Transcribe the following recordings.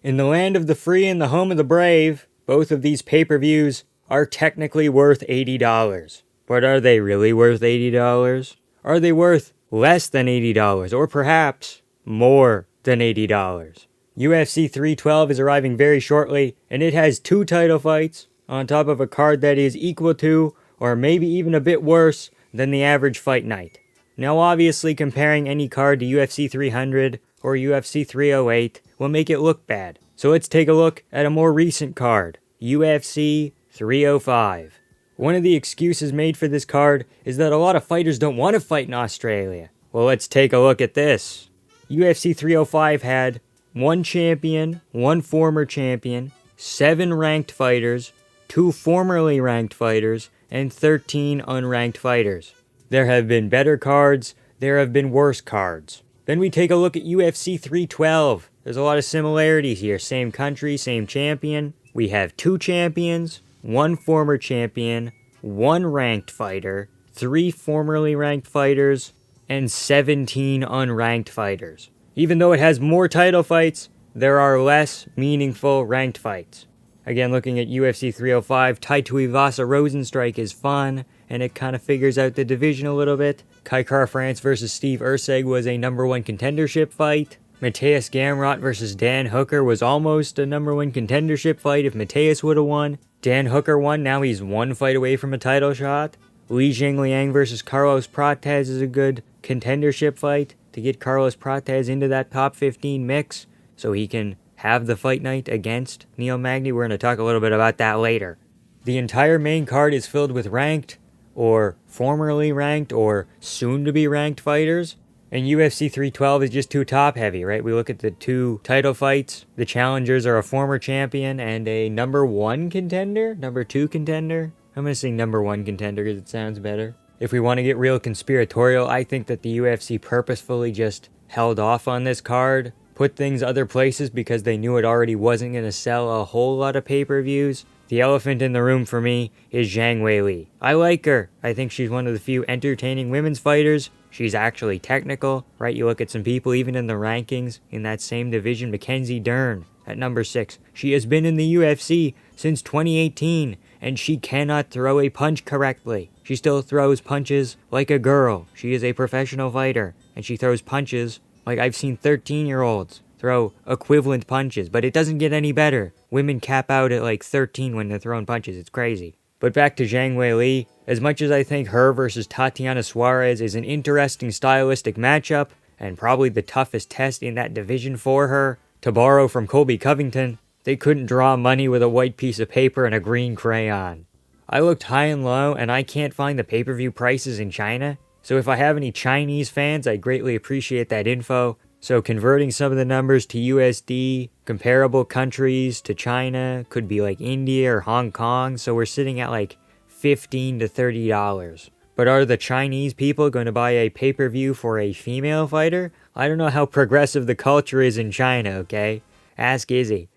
In the land of the free and the home of the brave, both of these pay-per-views are technically worth $80. But are they really worth $80? Are they worth less than $80? Or perhaps more than $80? UFC 312 is arriving very shortly, and it has 2 title fights on top of a card that is equal to, or maybe even a bit worse, than the average fight night. Now obviously comparing any card to UFC 300 or UFC 308 will make it look bad. So let's take a look at a more recent card, UFC 305. One of the excuses made for this card is that a lot of fighters don't want to fight in Australia. Well, let's take a look at this. UFC 305 had 1 champion, 1 former champion, 7 ranked fighters, 2 formerly ranked fighters, and 13 unranked fighters. There have been better cards, there have been worse cards. Then we take a look at UFC 312. There's a lot of similarities here. Same country, same champion. We have 2 champions, 1 former champion, 1 ranked fighter, 3 formerly ranked fighters, and 17 unranked fighters. Even though it has more title fights, there are less meaningful ranked fights. Again, looking at UFC 305, Tai Tuivasa Rosenstrike is fun, and it kind of figures out the division a little bit. Kai France versus Steve Erceg was a number 1 contendership fight. Mateus Gamrot versus Dan Hooker was almost a number 1 contendership fight if Mateus would have won. Dan Hooker won, now he's 1 fight away from a title shot. Li Jingliang versus Carlos Prates is a good contendership fight to get Carlos Prates into that top 15 mix so he can have the fight night against Neil Magny. We're going to talk a little bit about that later. The entire main card is filled with ranked, or formerly ranked, or soon-to-be ranked fighters. And UFC 312 is just too top-heavy, right? We look at the 2 title fights. The challengers are a former champion and a number 1 contender? Number 2 contender? I'm going to say number 1 contender because it sounds better. If we want to get real conspiratorial, I think that the UFC purposefully just held off on this card, put things other places because they knew it already wasn't going to sell a whole lot of pay-per-views. The elephant in the room for me is Zhang Weili. I like her. I think she's one of the few entertaining women's fighters. She's actually technical, right? You look at some people even in the rankings in that same division, Mackenzie Dern at number 6. She has been in the UFC since 2018, and she cannot throw a punch correctly. She still throws punches like a girl. She is a professional fighter, and she throws punches like I've seen 13-year-olds throw equivalent punches, but it doesn't get any better. Women cap out at like 13 when they're throwing punches. It's crazy. But back to Zhang Weili. As much as I think her versus Tatiana Suarez is an interesting stylistic matchup, and probably the toughest test in that division for her, to borrow from Colby Covington, they couldn't draw money with a white piece of paper and a green crayon. I looked high and low, and I can't find the pay-per-view prices in China. So if I have any Chinese fans, I'd greatly appreciate that info. So converting some of the numbers to USD, comparable countries to China, could be like India or Hong Kong. So we're sitting at like $15 to $30. But are the Chinese people going to buy a pay-per-view for a female fighter? I don't know how progressive the culture is in China, okay? Ask Izzy.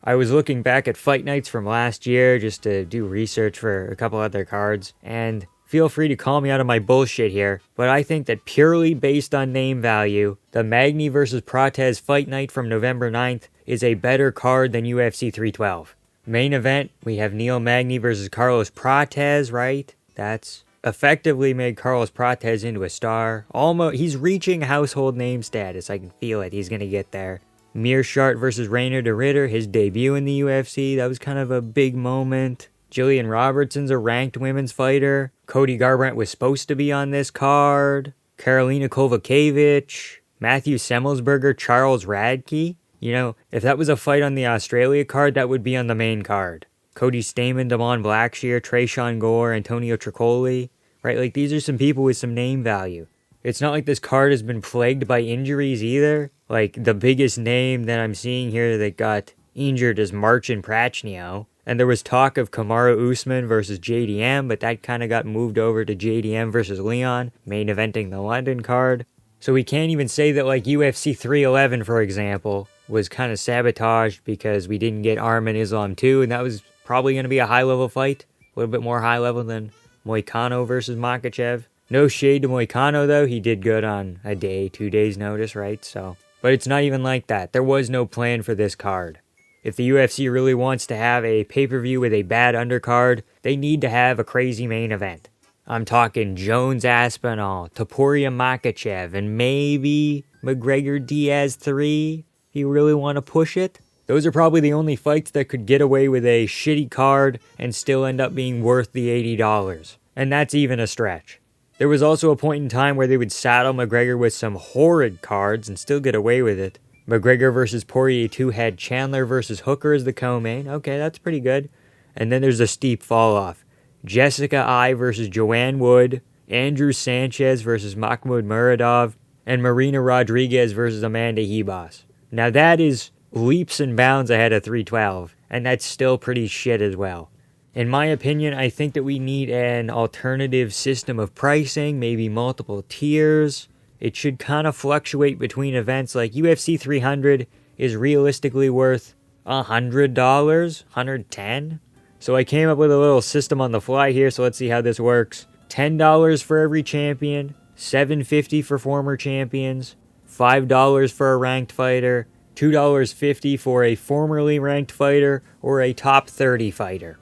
I was looking back at fight nights from last year just to do research for a couple other cards, and feel free to call me out of my bullshit here, but I think that purely based on name value, the Magny vs. Prates fight night from November 9th is a better card than UFC 312. Main event, we have Neil Magny versus Carlos Prates, right? That's effectively made Carlos Prates into a star. Almost, he's reaching household name status. I can feel it. He's going to get there. Meerschaert versus Rainer de Ridder, his debut in the UFC. That was kind of a big moment. Jillian Robertson's a ranked women's fighter. Cody Garbrandt was supposed to be on this card. Karolina Kovacevic. Matthew Semmelsberger, Charles Radke. You know, if that was a fight on the Australia card, that would be on the main card. Cody Stamann, Damon Blackshear, Trayshawn Gore, Antonio Tricoli. Right, like these are some people with some name value. It's not like this card has been plagued by injuries either. Like, the biggest name that I'm seeing here that got injured is Marcin Prachnio. And there was talk of Kamaru Usman versus JDM, but that kind of got moved over to JDM versus Leon, main eventing the London card. So we can't even say that, like, UFC 311, for example, was kind of sabotaged because we didn't get Arman Islam 2, and that was probably going to be a high-level fight. A little bit more high-level than Moicano versus Makhachev. No shade to Moicano, though. He did good on a day, 2 days notice, right? So, but it's not even like that. There was no plan for this card. If the UFC really wants to have a pay-per-view with a bad undercard, they need to have a crazy main event. I'm talking Jones Aspinall, Topuria Makachev, and maybe McGregor Diaz 3, if you really want to push it. Those are probably the only fights that could get away with a shitty card and still end up being worth the $80. And that's even a stretch. There was also a point in time where they would saddle McGregor with some horrid cards and still get away with it. McGregor versus Poirier 2 had Chandler versus Hooker as the co-main. Okay, that's pretty good. And then there's a steep fall-off. Jessica Ai versus Joanne Wood, Andrew Sanchez versus Mahmoud Muradov, and Marina Rodriguez versus Amanda Hebos. Now that is leaps and bounds ahead of 312, and that's still pretty shit as well. In my opinion, I think that we need an alternative system of pricing, maybe multiple tiers. It should kind of fluctuate between events. Like UFC 300 is realistically worth $100, $110. So I came up with a little system on the fly here, so let's see how this works. $10 for every champion, $7.50 for former champions, $5 for a ranked fighter, $2.50 for a formerly ranked fighter or a top 30 fighter.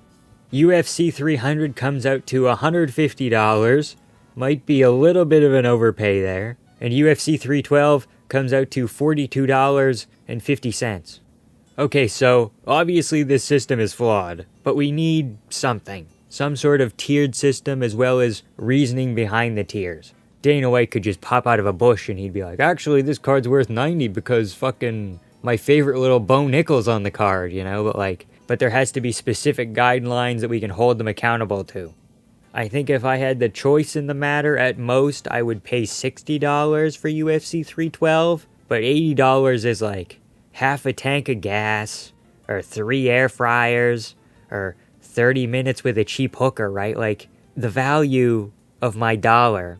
UFC 300 comes out to $150, might be a little bit of an overpay there. And UFC 312 comes out to $42.50. Okay, so obviously this system is flawed, but we need something. Some sort of tiered system as well as reasoning behind the tiers. Dana White could just pop out of a bush and he'd be like, actually this card's worth $90 because fucking my favorite little Bo Nickal's on the card, you know? But there has to be specific guidelines that we can hold them accountable to. I think if I had the choice in the matter, at most, I would pay $60 for UFC 312, but $80 is like half a tank of gas, or 3 air fryers, or 30 minutes with a cheap hooker, right? Like, the value of my dollar.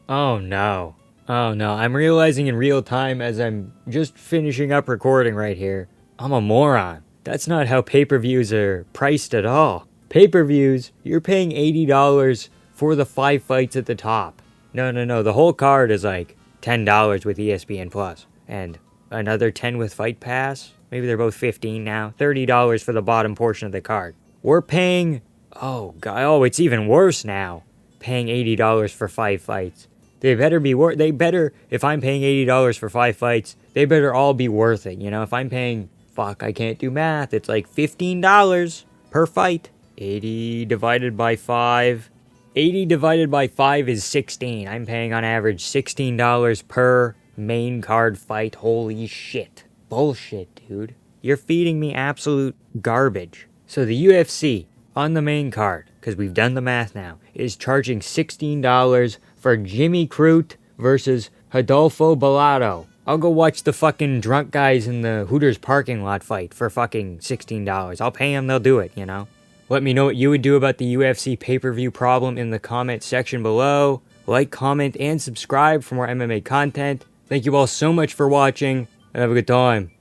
Oh no, I'm realizing in real time as I'm just finishing up recording right here, I'm a moron. That's not how pay-per-views are priced at all. Pay-per-views, you're paying $80 for the 5 fights at the top. No, the whole card is like $10 with ESPN Plus, and another $10 with Fight Pass. Maybe they're both $15 now. $30 for the bottom portion of the card. We're paying, it's even worse now. Paying $80 for 5 fights. They better be if I'm paying $80 for 5 fights, they better all be worth it. You know, if I'm paying, I can't do math, it's like $15 per fight. 80 divided by 5. 80 divided by 5 is 16. I'm paying on average $16 per main card fight. Holy shit. Bullshit, dude. You're feeding me absolute garbage. So the UFC on the main card, because we've done the math now, is charging $16 for Jimmy Crute versus Rodolfo Bellato. I'll go watch the fucking drunk guys in the Hooters parking lot fight for fucking $16. I'll pay them, they'll do it, you know? Let me know what you would do about the UFC pay-per-view problem in the comment section below. Like, comment, and subscribe for more MMA content. Thank you all so much for watching, and have a good time.